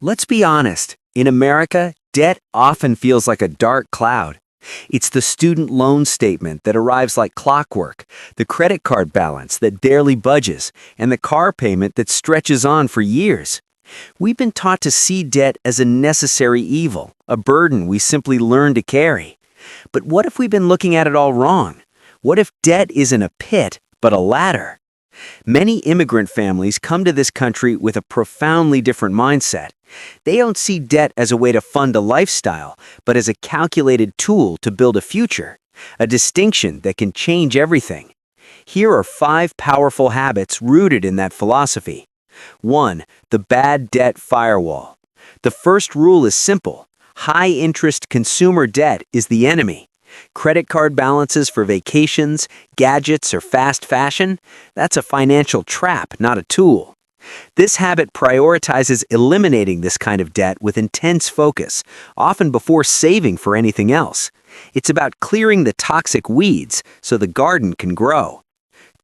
Let's be honest. In America, debt often feels like a dark cloud. It's the student loan statement that arrives like clockwork, the credit card balance that barely budges, and the car payment that stretches on for years. We've been taught to see debt as a necessary evil, a burden we simply learn to carry. But what if we've been looking at it all wrong? What if debt isn't a pit, but a ladder? Many immigrant families come to this country with a profoundly different mindset. They don't see debt as a way to fund a lifestyle, but as a calculated tool to build a future, a distinction that can change everything. Here are 5 powerful habits rooted in that philosophy. 1. The bad debt firewall. The first rule is simple. High-interest consumer debt is the enemy. Credit card balances for vacations, gadgets, or fast fashion? That's a financial trap, not a tool. This habit prioritizes eliminating this kind of debt with intense focus, often before saving for anything else. It's about clearing the toxic weeds so the garden can grow.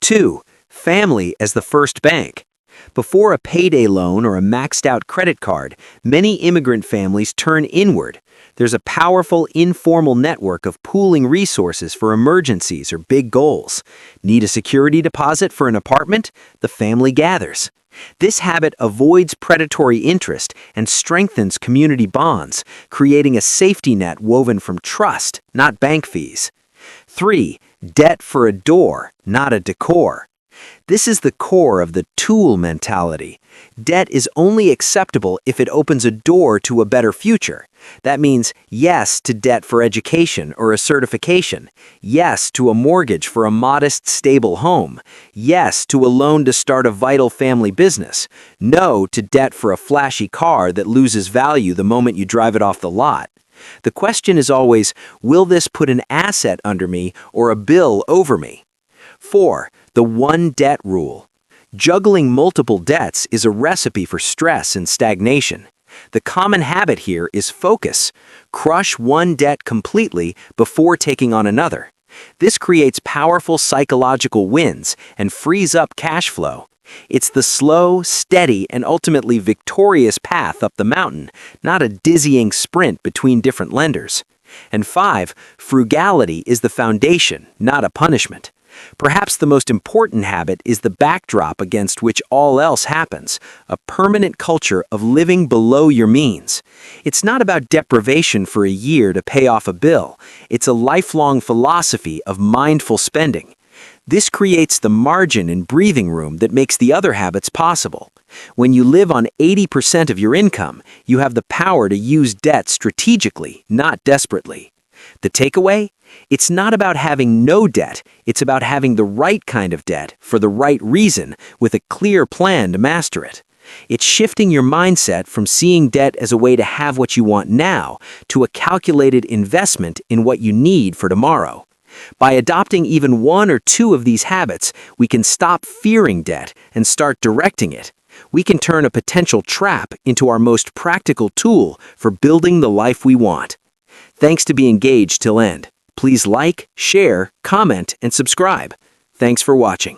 2. Family as the first bank. Before a payday loan or a maxed-out credit card, many immigrant families turn inward. There's a powerful, informal network of pooling resources for emergencies or big goals. Need a security deposit for an apartment? The family gathers. This habit avoids predatory interest and strengthens community bonds, creating a safety net woven from trust, not bank fees. 3. Debt for a door, not a decor. This is the core of the tool mentality. Debt is only acceptable if it opens a door to a better future. That means yes to debt for education or a certification, yes to a mortgage for a modest, stable home, yes to a loan to start a vital family business, no to debt for a flashy car that loses value the moment you drive it off the lot. The question is always, will this put an asset under me or a bill over me? 4. The one debt rule. Juggling multiple debts is a recipe for stress and stagnation. The common habit here is focus. Crush one debt completely before taking on another. This creates powerful psychological wins and frees up cash flow. It's the slow, steady, and ultimately victorious path up the mountain, not a dizzying sprint between different lenders. And 5. Frugality is the foundation, not a punishment. Perhaps the most important habit is the backdrop against which all else happens, a permanent culture of living below your means. It's not about deprivation for a year to pay off a bill. It's a lifelong philosophy of mindful spending. This creates the margin and breathing room that makes the other habits possible. When you live on 80% of your income, you have the power to use debt strategically, not desperately. The takeaway? It's not about having no debt, it's about having the right kind of debt for the right reason with a clear plan to master it. It's shifting your mindset from seeing debt as a way to have what you want now to a calculated investment in what you need for tomorrow. By adopting even 1 or 2 of these habits, we can stop fearing debt and start directing it. We can turn a potential trap into our most practical tool for building the life we want. Thanks to be engaged till end. Please like, share, comment, and subscribe. Thanks for watching.